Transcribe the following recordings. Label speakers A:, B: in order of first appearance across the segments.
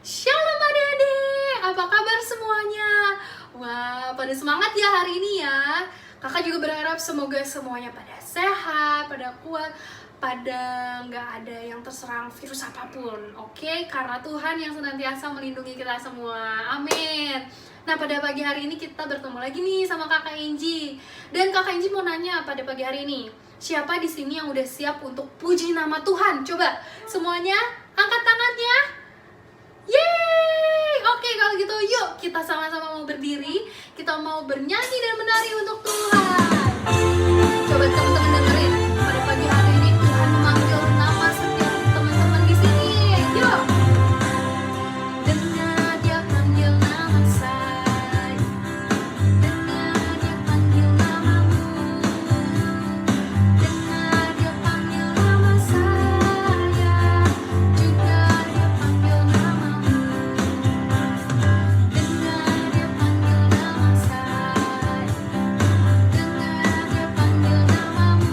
A: Shalom adik-adik, apa kabar semuanya? Wah, pada semangat ya hari ini ya. Kakak juga berharap semoga semuanya pada sehat, pada kuat, pada nggak ada yang terserang virus apapun. Oke, karena Tuhan yang senantiasa melindungi kita semua. Amin. Nah, pada pagi hari ini kita bertemu lagi nih sama Kakak Inji. Dan Kakak Inji mau nanya pada pagi hari ini, siapa di sini yang udah siap untuk puji nama Tuhan? Coba semuanya angkat tangannya. Yeay! Oke, kalau gitu yuk kita sama-sama mau berdiri. Kita mau bernyanyi dan menari untuk Tuhan. Coba teman-teman dengerin. Pada pagi hari ini Tuhan memanggil nama setiap teman-teman di sini. Yuk! Dengar Dia panggil nama saya. Dengar Dia panggil namamu. Dengar Dia panggil nama saya. Juga Dia panggil namamu. Dengar Dia panggil nama saya. Dengar Dia panggil namamu.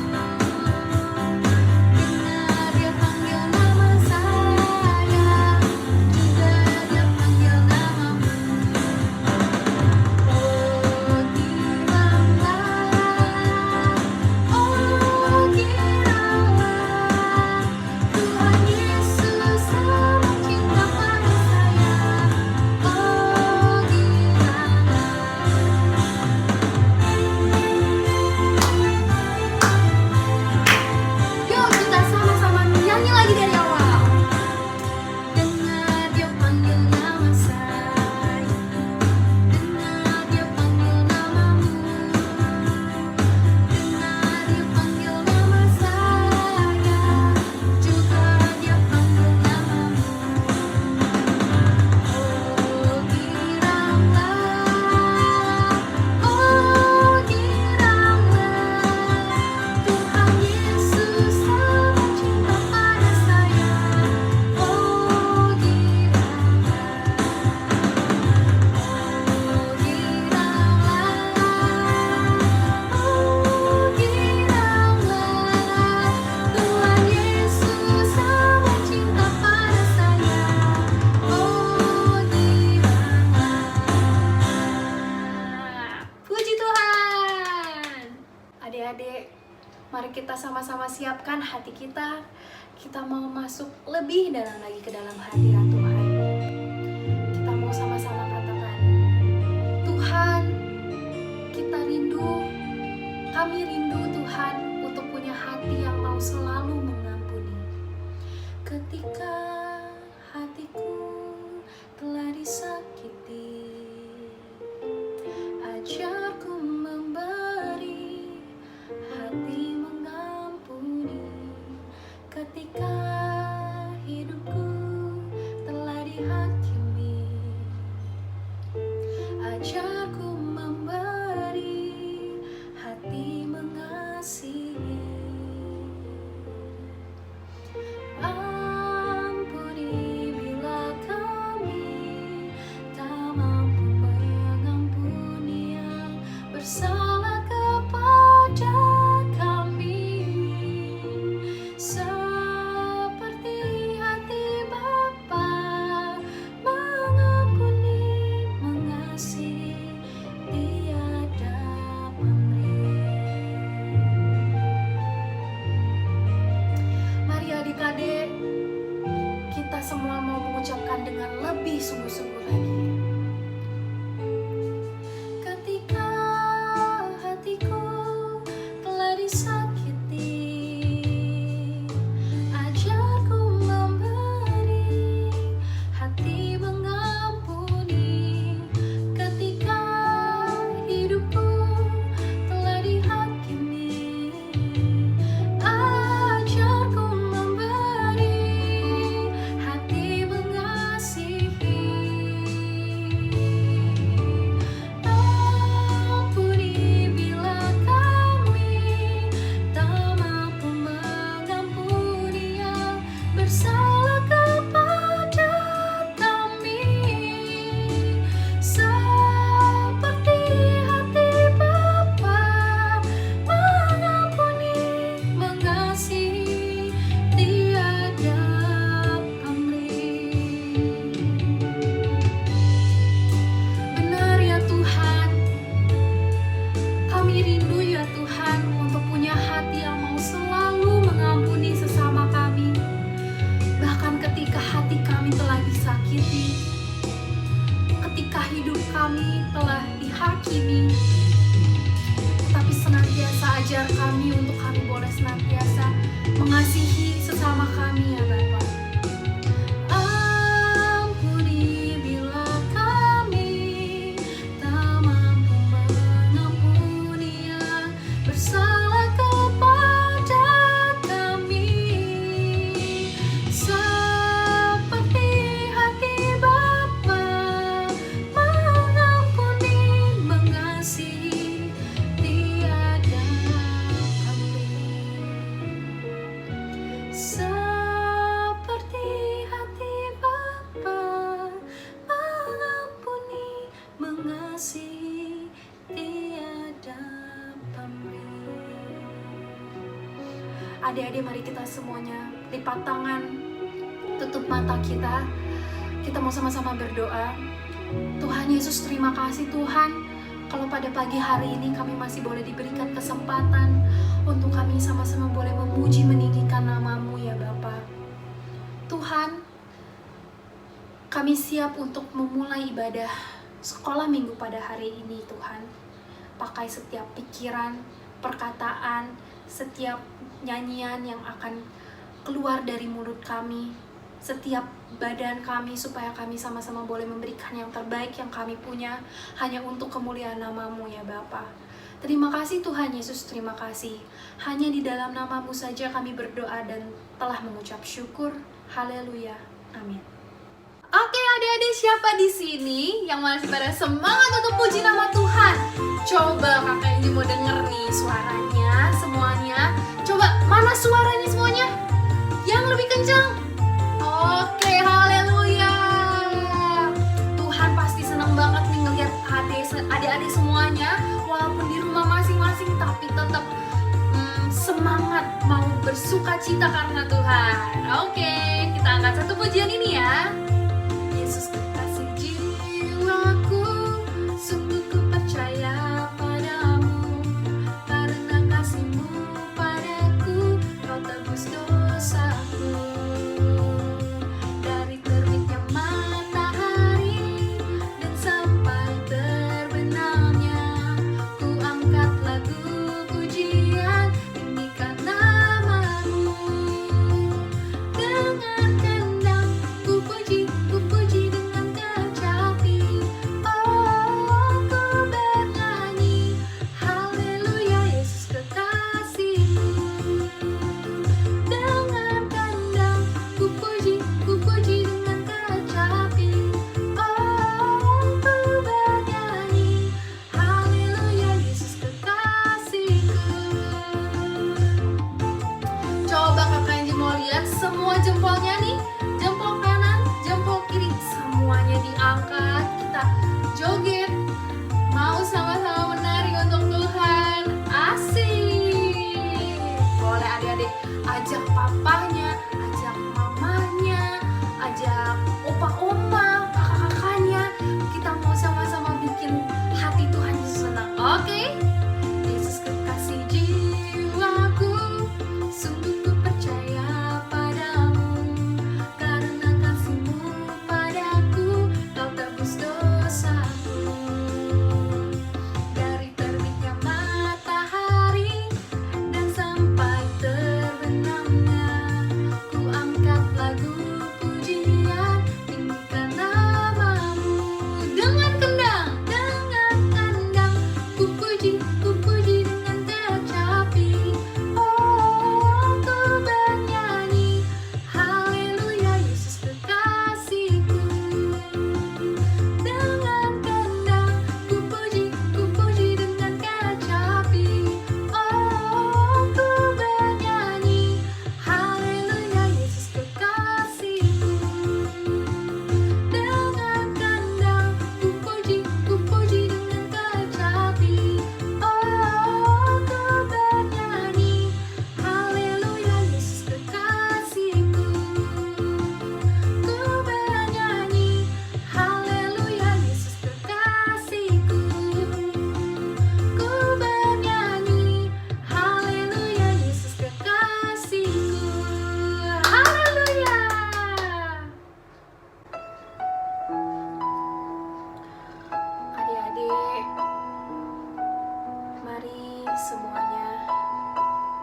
A: Dengar Dia panggil nama saya. Juga Dia panggil namamu. Oh giranlah, oh giranlah, Tuhan Yesus amat cinta pada saya. Oh giranlah. Yuk kita sama-sama nyanyi lagi dari awal. Dengar Dia panggil nama saya. Dengar Dia panggil namamu. Dengar Dia panggil nama saya. Juga Dia panggil namamu. Oh giranlah, oh giranlah, Tuhan Yesus amat cinta pada saya. Oh giranlah, oh giranlah, Tuhan Yesus amat cinta pada saya. Oh giranlah. Puji Tuhan. Adik-adik, mari kita sama-sama siapkan hati kita. Kita mau masuk lebih dalam lagi ke dalam hadirat Tuhan. Kita mau sama-sama katakan, Tuhan, kita rindu, kami rindu Tuhan untuk punya hati yang mau selalu mengampuni. Ketika hatiku telah disakiti, ajarku memberi hati mengampuni. Ketika hidupku telah dihakimi, ajarku memberi hati mengasihi. Ampuni bila kami tak mampu mengampuni yang bersalah kepada kami, seperti hati Bapa mengampuni, mengasihi, tiada pamrih. Mari adik-adik, kita semua mau mengucapkan dengan lebih sungguh-sungguh lagi. Ketika hatiku telah disakiti, ajarku memberi hati mengampuni. Ketika hidupku telah dihakimi, ajarku memberi hati mengasihi. telah dihakimi, tapi senantiasa ajar kami untuk kami boleh senantiasa mengasihi sesama kami ya Bapa. Ampuni bila kami tak mampu mengampuni yang bersalah kepada kami, seperti hati Bapa mengampuni, mengasihi tiada pamrih. Seperti hati Bapa mengampuni, mengasihi tiada pamrih. Adik-adik, mari kita semuanya lipat tangan, tutup mata kita. Kita mau sama-sama berdoa. Tuhan Yesus, terima kasih Tuhan, kalau pada pagi hari ini kami masih boleh diberikan kesempatan untuk kami sama-sama boleh memuji meninggikan nama-Mu ya Bapa. Tuhan, kami siap untuk memulai ibadah sekolah minggu pada hari ini Tuhan. Pakai setiap pikiran, perkataan, setiap nyanyian yang akan keluar dari mulut kami, setiap badan kami, supaya kami sama-sama boleh memberikan yang terbaik yang kami punya hanya untuk kemuliaan nama-Mu ya Bapa. Terima kasih Tuhan Yesus, terima kasih. Hanya di dalam nama-Mu saja kami berdoa dan telah mengucap syukur. Haleluya. Amin. Oke adik-adik, siapa di sini yang masih pada semangat untuk puji nama Tuhan? Coba kakak Angie mau denger nih suaranya semuanya. Coba, mana suaranya semuanya? Yang lebih kencang? Oke, haleluya. Tuhan pasti senang banget nih ngeliat adik-adik semuanya, walaupun di rumah masing-masing tapi tetap semangat mau bersuka cita karena Tuhan. Oke, kita angkat satu pujian ini ya. Yesus kekasih jiwaku, sungguh ku percaya padamu, karena kasih-Mu padaku, Kau tebus dosaku. Dari terbitnya matahari dan sampai terbenamnya, ku angkat lagu pujian, tinggikan nama-Mu. Dengan kendang ku puji dengan kecapi. Oh, ku bernyanyi, haleluya Yesus kekasihku. Dengan kendang ku puji dengan kecapi. Oh, ku bernyanyi, haleluya Yesus kekasihku. Coba kakak Angie mau lihat semua jempolnya nih. Jempol kanan, jempol kiri, semuanya diangkat. Kita joget, mau sama-sama menari untuk Tuhan. Asik. Boleh adik-adik ajak papanya, ajak mamanya, ajak opa-oma, kakak-kakaknya. Kita mau sama-sama bikin hati Tuhan Yesus senang. Oke? Yesus kekasih jiwaku, sungguh ku percaya padamu, karena kasih-Mu padaku, Kau tebus dosaku. Dari terbitnya matahari dan sampai terbenamnya, ku angkat lagu pujian, tinggikan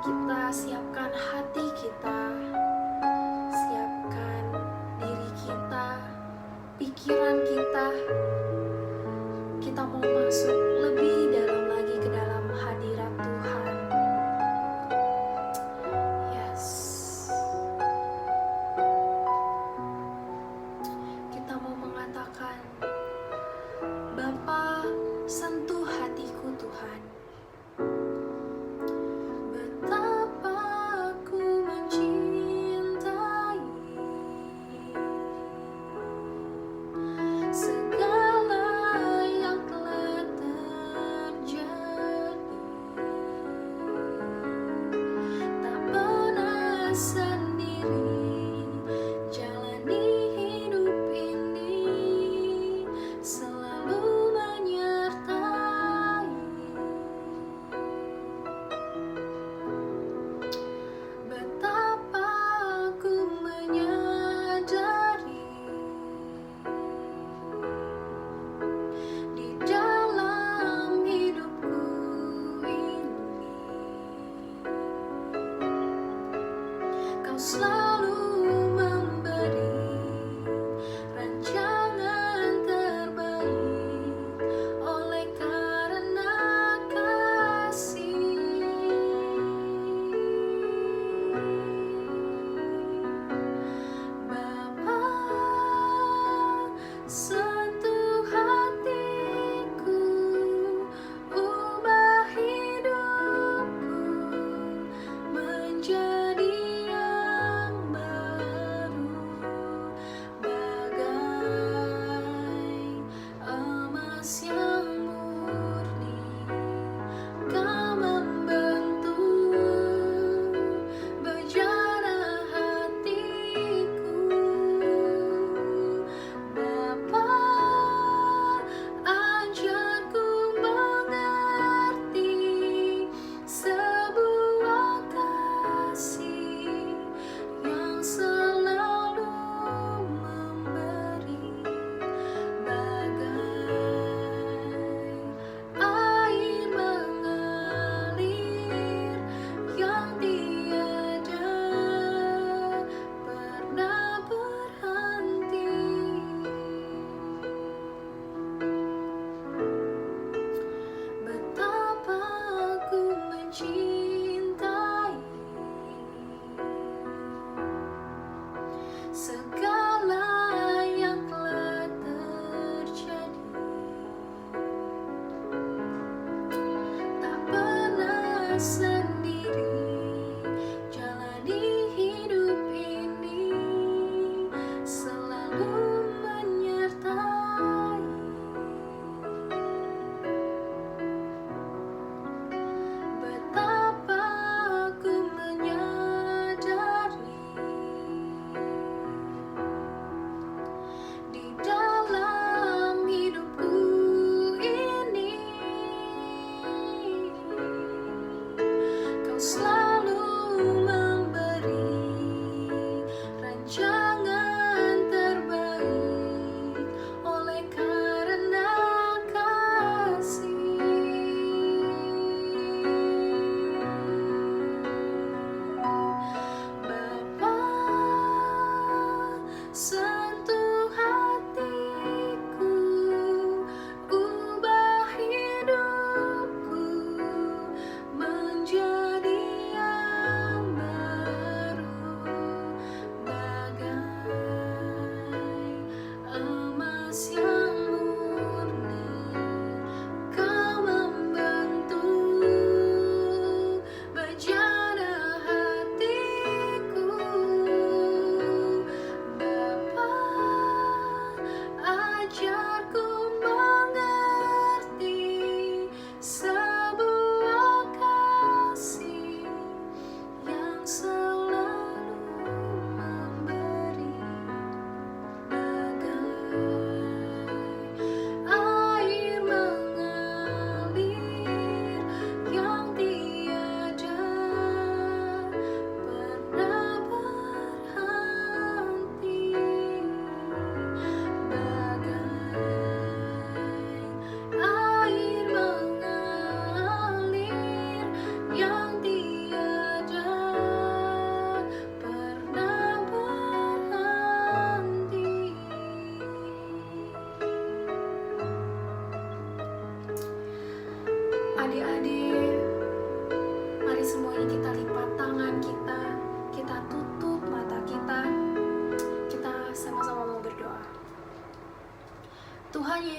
A: kita siapkan hati kita, siapkan diri kita, pikiran kita. Kita mau masuk lebih dalam lagi ke dalam hadirat Tuhan. Yes. Kita mau mengatakan, Bapa, sentuh hatiku Tuhan. Betapa aku mencintai segala yang telah terjadi. Tak pernah sendiri jalani hidup ini, selalu menyertai. Betapa aku menyadari di dalam hidupku ini, Kau selalu memberi rancangan terbaik oleh karena kasih. Bapa, sentuh hatiku, ubah hidupku menjadi yang baru.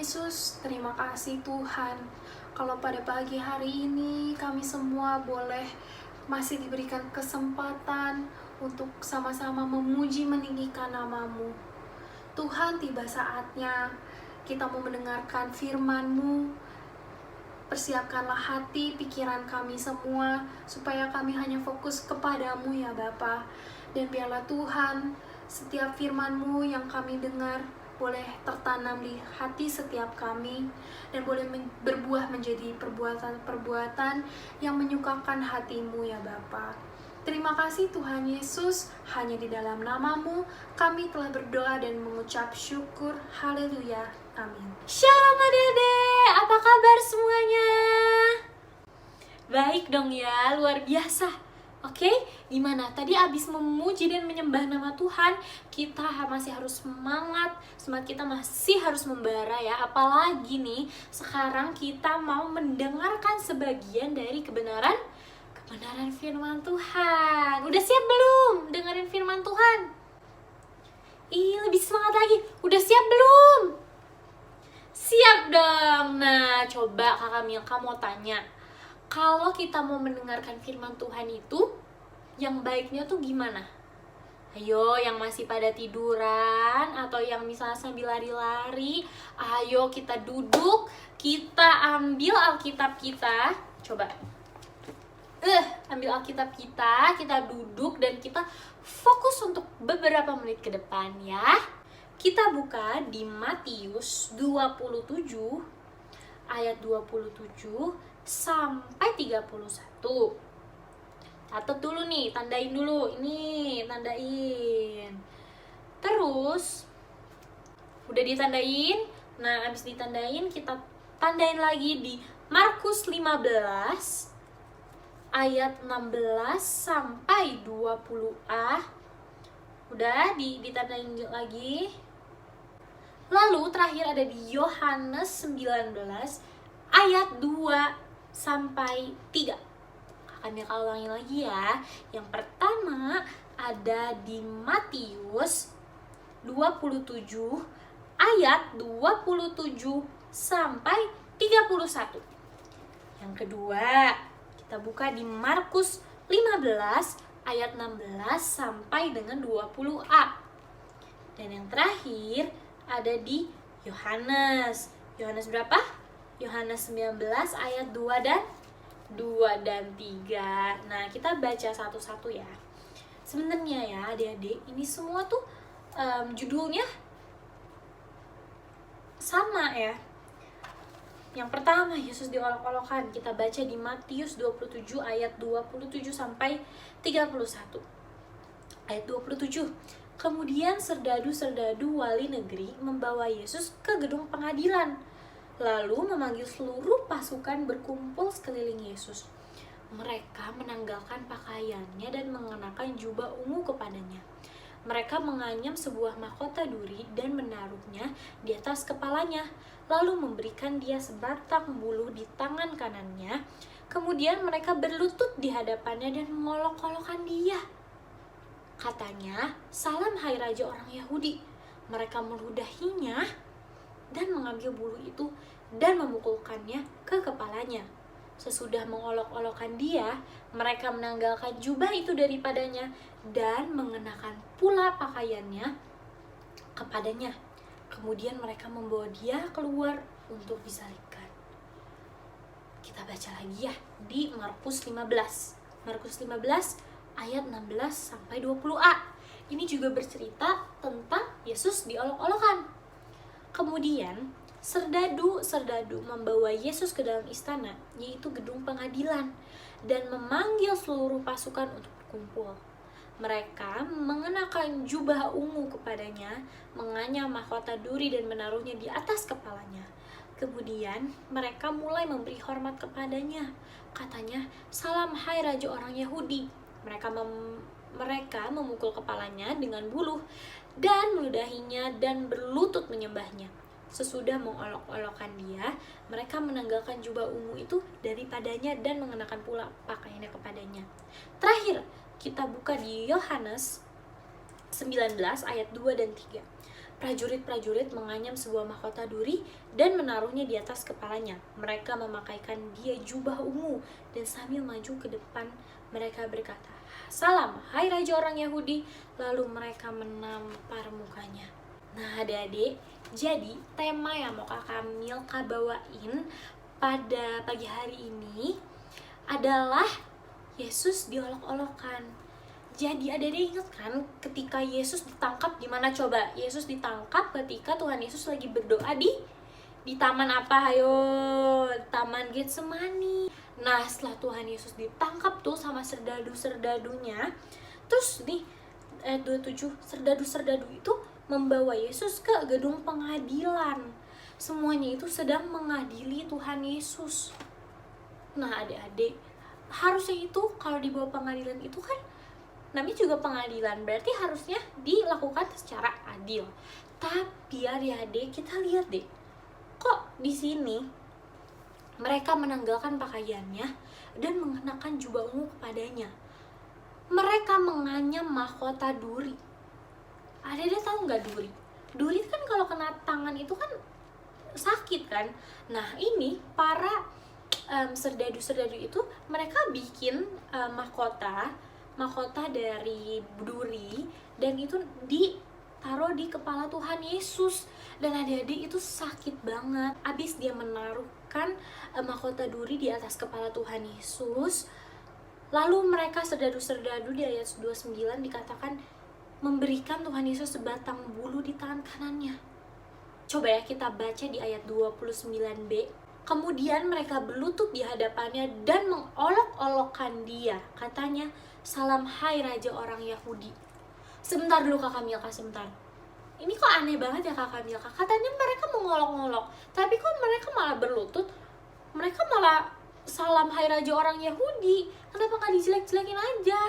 A: Yesus, terima kasih Tuhan. Kalau pada pagi hari ini kami semua boleh masih diberikan kesempatan untuk sama-sama memuji meninggikan nama-Mu. Tuhan, tiba saatnya kita mau mendengarkan firman-Mu. Persiapkanlah hati, pikiran kami semua, supaya kami hanya fokus kepadamu ya Bapa. Dan biarlah Tuhan, setiap firman-Mu yang kami dengar, boleh tertanam di hati setiap kami, dan boleh berbuah menjadi perbuatan-perbuatan yang menyukakan hati-Mu ya Bapa. Terima kasih Tuhan Yesus, hanya di dalam nama-Mu kami telah berdoa dan mengucap syukur. Haleluya. Amin.
B: Shalom adik-adik, apa kabar semuanya? Baik dong ya, luar biasa. Oke, gimana? Tadi abis memuji dan menyembah nama Tuhan, kita masih harus semangat kita masih harus membara ya. Apalagi nih, sekarang kita mau mendengarkan sebagian dari kebenaran firman Tuhan. Udah siap belum dengerin firman Tuhan? Lebih semangat lagi. Udah siap belum? Siap dong. Nah, coba Kakak Milka mau tanya, kalau kita mau mendengarkan firman Tuhan itu, yang baiknya tuh gimana? Ayo, yang masih pada tiduran atau yang misalnya sambil lari-lari, ayo kita duduk, kita ambil Alkitab kita. Coba. Ambil Alkitab kita duduk dan kita fokus untuk beberapa menit ke depan ya. Kita buka di Matius 27 ayat 27 sampai 31. Catat dulu nih, tandain dulu. Ini, tandain. Terus udah ditandain. Nah, abis ditandain kita tandain lagi di Markus 15 ayat 16 sampai 20a. Udah ditandain lagi. Lalu terakhir ada di Yohanes 19 ayat 2 sampai 3. Kami akan ulangi lagi ya. Yang pertama ada di Matius 27 ayat 27 sampai 31. Yang kedua, kita buka di Markus 15 ayat 16 sampai dengan 20a. Dan yang terakhir ada di Yohanes. Yohanes berapa? Yohanes 19 ayat 2 dan 3. Nah, kita baca satu-satu ya. Sebenarnya ya adik-adik, ini semua tuh judulnya sama ya. Yang pertama, Yesus diolok-olokkan. Kita baca di Matius 27 ayat 27 sampai 31. Ayat 27. Kemudian serdadu-serdadu wali negeri membawa Yesus ke gedung pengadilan, lalu memanggil seluruh pasukan berkumpul sekeliling Yesus. Mereka menanggalkan pakaiannya dan mengenakan jubah ungu kepadanya. Mereka menganyam sebuah mahkota duri dan menaruhnya di atas kepalanya, lalu memberikan dia sebatang bulu di tangan kanannya. Kemudian mereka berlutut di hadapannya dan mengolok-olokkan dia. Katanya, "Salam hai Raja orang Yahudi." Mereka meludahinya dan mengambil bulu itu dan memukulkannya ke kepalanya. Sesudah mengolok-olokkan dia, mereka menanggalkan jubah itu daripadanya dan mengenakan pula pakaiannya kepadanya. Kemudian mereka membawa dia keluar untuk disalibkan. Kita baca lagi ya di Markus 15. Markus 15 ayat 16 sampai 20a. Ini juga bercerita tentang Yesus diolok-olokkan. Kemudian serdadu-serdadu membawa Yesus ke dalam istana, yaitu gedung pengadilan, dan memanggil seluruh pasukan untuk berkumpul. Mereka mengenakan jubah ungu kepadanya, menganyam mahkota duri dan menaruhnya di atas kepalanya. Kemudian mereka mulai memberi hormat kepadanya. Katanya, "Salam hai Raja orang Yahudi." Mereka memukul kepalanya dengan buluh dan meludahinya dan berlutut menyembahnya. Sesudah mengolok-olokkan dia, mereka menanggalkan jubah ungu itu daripadanya dan mengenakan pula pakaiannya kepadanya. Terakhir, kita buka di Yohanes 19 ayat 2 dan 3. Prajurit-prajurit menganyam sebuah mahkota duri dan menaruhnya di atas kepalanya. Mereka memakaikan dia jubah ungu dan sambil maju ke depan mereka berkata, "Salam, hai Raja orang Yahudi." Lalu mereka menampar mukanya. Nah adik-adik, jadi tema yang mau Kakak Milka bawain pada pagi hari ini adalah Yesus diolok-olokkan. Jadi adik-adik ingat kan ketika Yesus ditangkap gimana coba? Yesus ditangkap ketika Tuhan Yesus lagi berdoa di taman apa? Ayo, taman Getsemani. Nah, setelah Tuhan Yesus ditangkap tuh sama serdadu-serdadunya, terus nih ayat 27, serdadu-serdadu itu membawa Yesus ke gedung pengadilan. Semuanya itu sedang mengadili Tuhan Yesus. Nah, adik-adik, harusnya itu kalau dibawa pengadilan itu kan namanya juga pengadilan, berarti harusnya dilakukan secara adil. Tapi adik-adik, kita lihat deh, kok di sini mereka menanggalkan pakaiannya dan mengenakan jubah ungu kepadanya. Mereka menganyam mahkota duri. Adik-adik tahu nggak duri? Duri kan kalau kena tangan itu kan sakit kan? Nah ini para serdadu-serdadu itu mereka bikin mahkota dari duri dan itu ditaruh di kepala Tuhan Yesus. Dan adik-adik itu sakit banget. Abis dia menaruhkan mahkota duri di atas kepala Tuhan Yesus, lalu mereka serdadu-serdadu di ayat 29 dikatakan memberikan Tuhan Yesus sebatang bulu di tangan kanannya. Coba ya kita baca di ayat 29b. Kemudian mereka berlutut di hadapannya dan mengolok-olokkan dia. Katanya, "Salam hai Raja orang Yahudi." Sebentar dulu Kakak Milka, sebentar. Ini kok aneh banget ya Kakak Milka. Katanya mereka mengolok-olok, tapi kok mereka malah berlutut? Mereka malah salam hai Raja orang Yahudi. Kenapa gak dijelek-jelekin aja?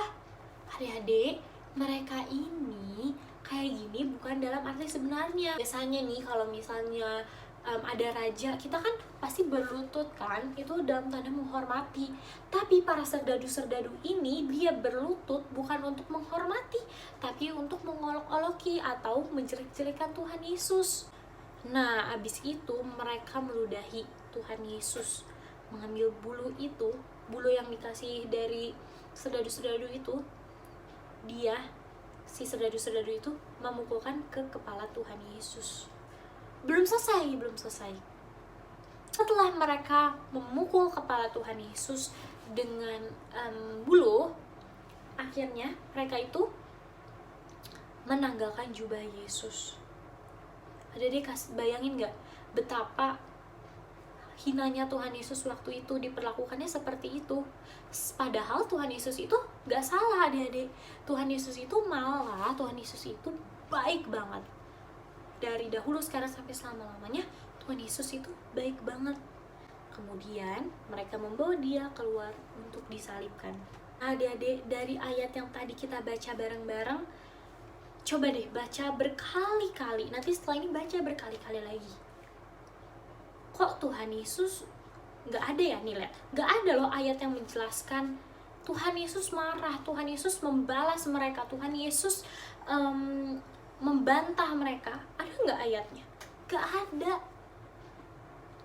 B: Adik-adik, mereka ini kayak gini bukan dalam arti sebenarnya. Biasanya nih kalau misalnya ada raja, kita kan pasti berlutut kan, itu dalam tanda menghormati. Tapi para serdadu-serdadu ini dia berlutut bukan untuk menghormati, tapi untuk mengolok-oloki atau menjelek-jelekan Tuhan Yesus. Nah abis itu mereka meludahi Tuhan Yesus, mengambil bulu itu, bulu yang dikasih dari serdadu-serdadu itu, si serdadu-serdadu itu memukulkan ke kepala Tuhan Yesus. Belum selesai. Setelah mereka memukul kepala Tuhan Yesus dengan bulu, akhirnya mereka itu menanggalkan jubah Yesus. Adik-adik bayangin gak betapa hinanya Tuhan Yesus waktu itu, diperlakukannya seperti itu. Padahal Tuhan Yesus itu gak salah adik-adik. Tuhan Yesus itu baik banget. Dari dahulu sekarang sampai selama-lamanya Tuhan Yesus itu baik banget. Kemudian mereka membawa dia keluar untuk disalibkan. Adik-adik, dari ayat yang tadi kita baca bareng-bareng, coba deh baca berkali-kali. Nanti setelah ini baca berkali-kali lagi. Kok Tuhan Yesus gak ada ya nih, lihat, gak ada loh ayat yang menjelaskan Tuhan Yesus marah, Tuhan Yesus membalas mereka, Tuhan Yesus membantah mereka. Ada nggak ayatnya? Nggak ada.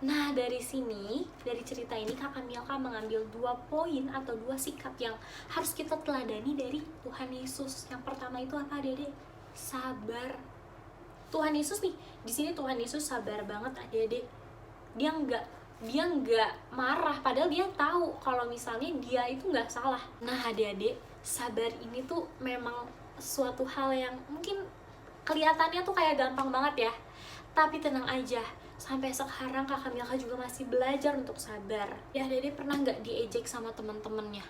B: Nah dari sini, dari cerita ini Kakak Milka mengambil 2 poin atau 2 sikap yang harus kita teladani dari Tuhan Yesus. Yang pertama itu apa adik-adik? Sabar. Tuhan Yesus nih, di sini Tuhan Yesus sabar banget adik-adik. Dia nggak marah, padahal dia tahu kalau misalnya dia itu nggak salah. Nah adik-adik, sabar ini tuh memang suatu hal yang mungkin kelihatannya tuh kayak gampang banget ya, tapi tenang aja, sampai sekarang Kakak Milka juga masih belajar untuk sabar. Ya Dede pernah nggak diejek sama teman-temannya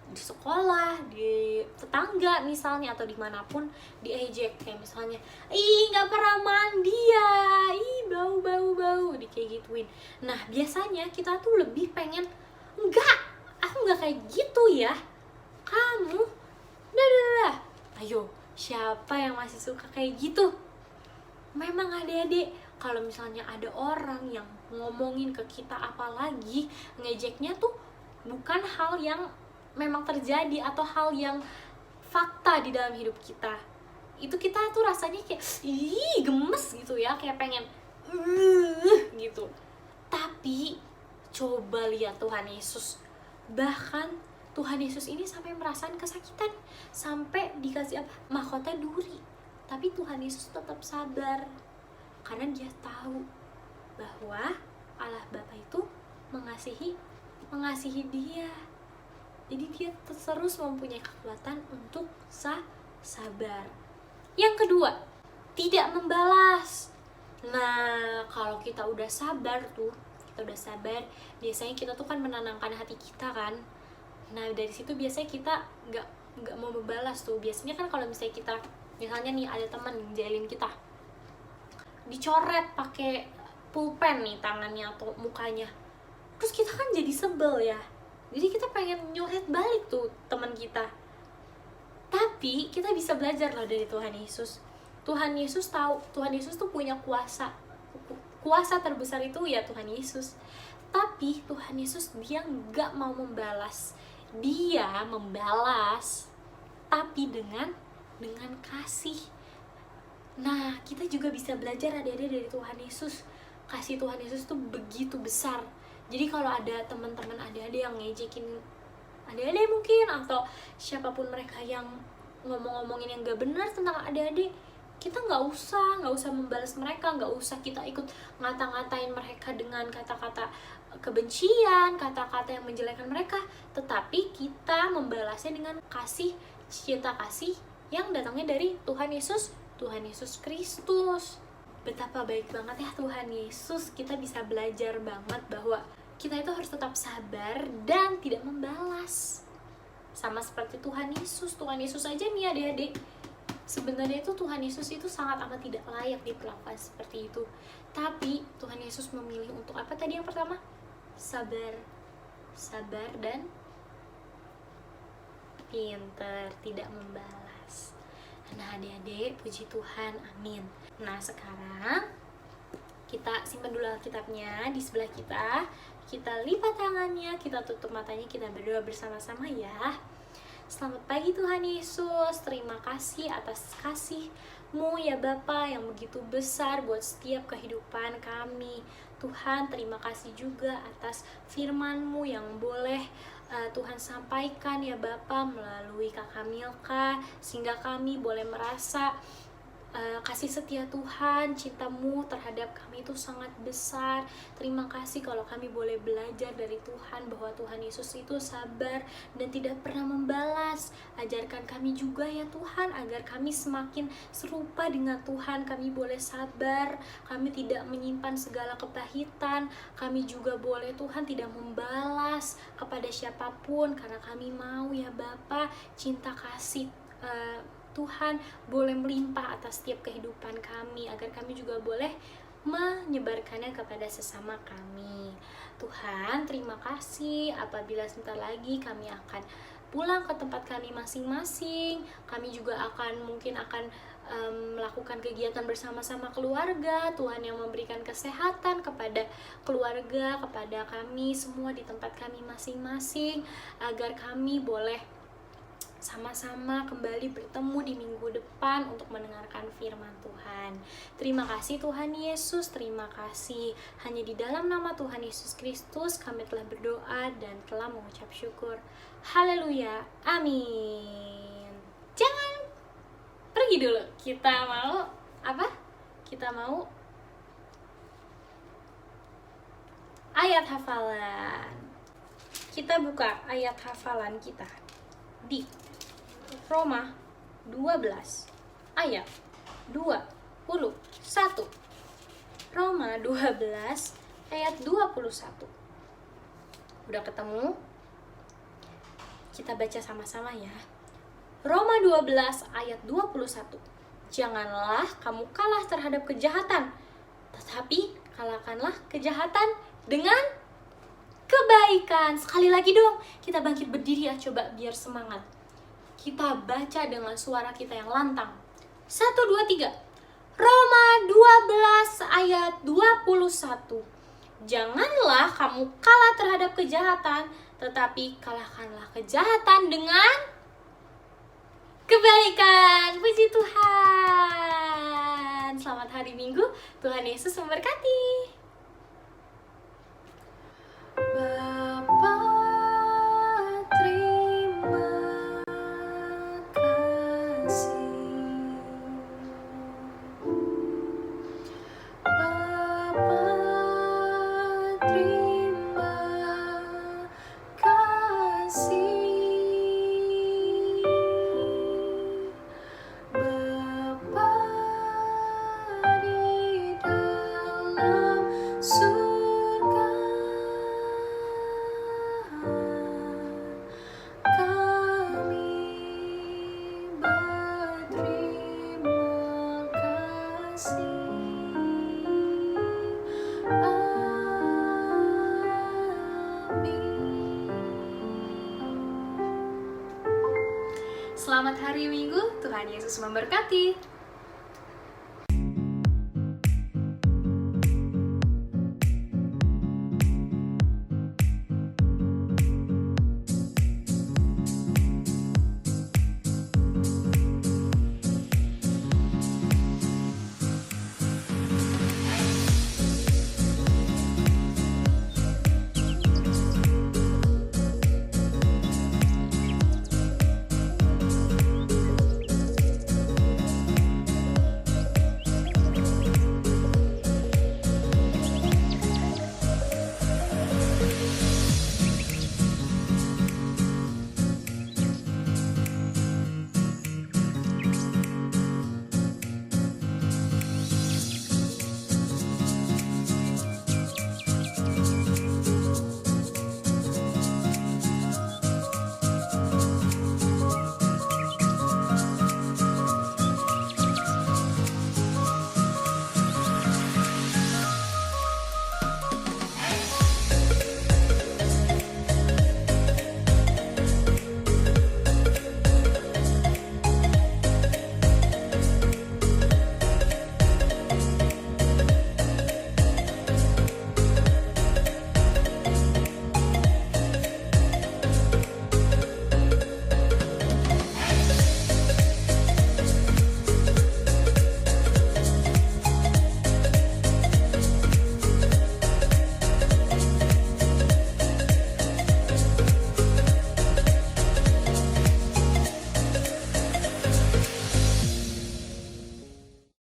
B: di sekolah, di tetangga misalnya, atau dimanapun diejek, kayak misalnya, ih nggak pernah mandi ya, ih bau, di kayak gituin. Nah biasanya kita tuh lebih pengen, enggak, aku nggak kayak gitu ya, kamu, dah, ayo. Siapa yang masih suka kayak gitu? Memang adik-adik, kalau misalnya ada orang yang ngomongin ke kita, apalagi ngejeknya tuh bukan hal yang memang terjadi atau hal yang fakta di dalam hidup kita, itu kita tuh rasanya kayak gemes gitu ya, kayak pengen gitu. Tapi coba lihat Tuhan Yesus, bahkan Tuhan Yesus ini sampai merasakan kesakitan, sampai dikasih mahkota duri, tapi Tuhan Yesus tetap sabar karena dia tahu bahwa Allah Bapa itu mengasihi dia. Jadi dia terus mempunyai kekuatan untuk sabar. Yang kedua, tidak membalas. Nah, kalau kita udah sabar, biasanya kita tuh kan menenangkan hati kita kan. Nah, dari situ biasanya kita nggak mau membalas tuh. Biasanya kan kalau misalnya nih ada teman ngejailin kita, dicoret pakai pulpen nih tangannya atau mukanya, terus kita kan jadi sebel ya, jadi kita pengen nyoret balik tuh teman kita. Tapi kita bisa belajar loh dari Tuhan Yesus. Tuhan Yesus tahu, Tuhan Yesus tuh punya kuasa terbesar itu ya Tuhan Yesus. Tapi Tuhan Yesus dia nggak mau membalas, dia membalas tapi dengan kasih. Nah, kita juga bisa belajar adik-adik dari Tuhan Yesus. Kasih Tuhan Yesus tuh begitu besar. Jadi kalau ada teman-teman adik-adik yang ngejekin adik-adik mungkin, atau siapapun mereka yang ngomongin yang gak benar tentang adik-adik, kita nggak usah membalas mereka, nggak usah kita ikut ngata-ngatain mereka dengan kata-kata kebencian, kata-kata yang menjelekkan mereka, tetapi kita membalasnya dengan cinta kasih yang datangnya dari Tuhan Yesus Kristus. Betapa baik banget ya Tuhan Yesus, kita bisa belajar banget bahwa kita itu harus tetap sabar dan tidak membalas. Sama seperti Tuhan Yesus aja nih adik-adik, sebenarnya itu Tuhan Yesus itu sangat amat tidak layak diperlakukan seperti itu. Tapi Tuhan Yesus memilih untuk apa tadi yang pertama? Sabar dan pintar, tidak membalas. Nah adik-adik, puji Tuhan, amin. Nah sekarang kita simpan dulu Alkitabnya di sebelah kita lipat tangannya, kita tutup matanya, kita berdoa bersama-sama ya. Selamat pagi Tuhan Yesus, terima kasih atas kasih-Mu ya Bapa yang begitu besar buat setiap kehidupan kami. Tuhan, terima kasih juga atas firman-Mu yang boleh Tuhan sampaikan ya Bapa melalui Kakak Milka, sehingga kami boleh merasa kasih setia Tuhan, cinta-Mu terhadap kami itu sangat besar. Terima kasih kalau kami boleh belajar dari Tuhan bahwa Tuhan Yesus itu sabar dan tidak pernah membalas. Ajarkan kami juga ya Tuhan, agar kami semakin serupa dengan Tuhan. Kami boleh sabar, kami tidak menyimpan segala kepahitan. Kami juga boleh Tuhan tidak membalas kepada siapapun, karena kami mau ya Bapa, cinta kasih Tuhan boleh melimpah atas setiap kehidupan kami, agar kami juga boleh menyebarkannya kepada sesama kami. Tuhan, terima kasih apabila sebentar lagi kami akan pulang ke tempat kami masing-masing. Kami juga mungkin akan melakukan kegiatan bersama-sama keluarga. Tuhan yang memberikan kesehatan kepada keluarga, kepada kami semua di tempat kami masing-masing, agar kami boleh sama-sama kembali bertemu di minggu depan untuk mendengarkan firman Tuhan. Terima kasih Tuhan Yesus, terima kasih. Hanya di dalam nama Tuhan Yesus Kristus kami telah berdoa dan telah mengucap syukur. Haleluya, amin. Jangan pergi dulu, kita mau apa? Kita mau ayat hafalan. Kita buka ayat hafalan kita di Roma 12 ayat 21. Roma 12 ayat 21. Udah ketemu? Kita baca sama-sama ya. Roma 12 ayat 21. Janganlah kamu kalah terhadap kejahatan, tetapi kalahkanlah kejahatan dengan kebaikan. Sekali lagi dong, kita bangkit berdiri ya, coba biar semangat. Kita baca dengan suara kita yang lantang. 1, 2, 3. Roma 12 ayat 21. Janganlah kamu kalah terhadap kejahatan, tetapi kalahkanlah kejahatan dengan kebaikan. Puji Puji Tuhan. Selamat hari Minggu. Tuhan Yesus memberkati.
A: Bapa, terima kasih. Bapa, terima kasih. Bapa di dalam surga, kami berterima kasih. Amin. Selamat hari Minggu, Tuhan Yesus memberkati.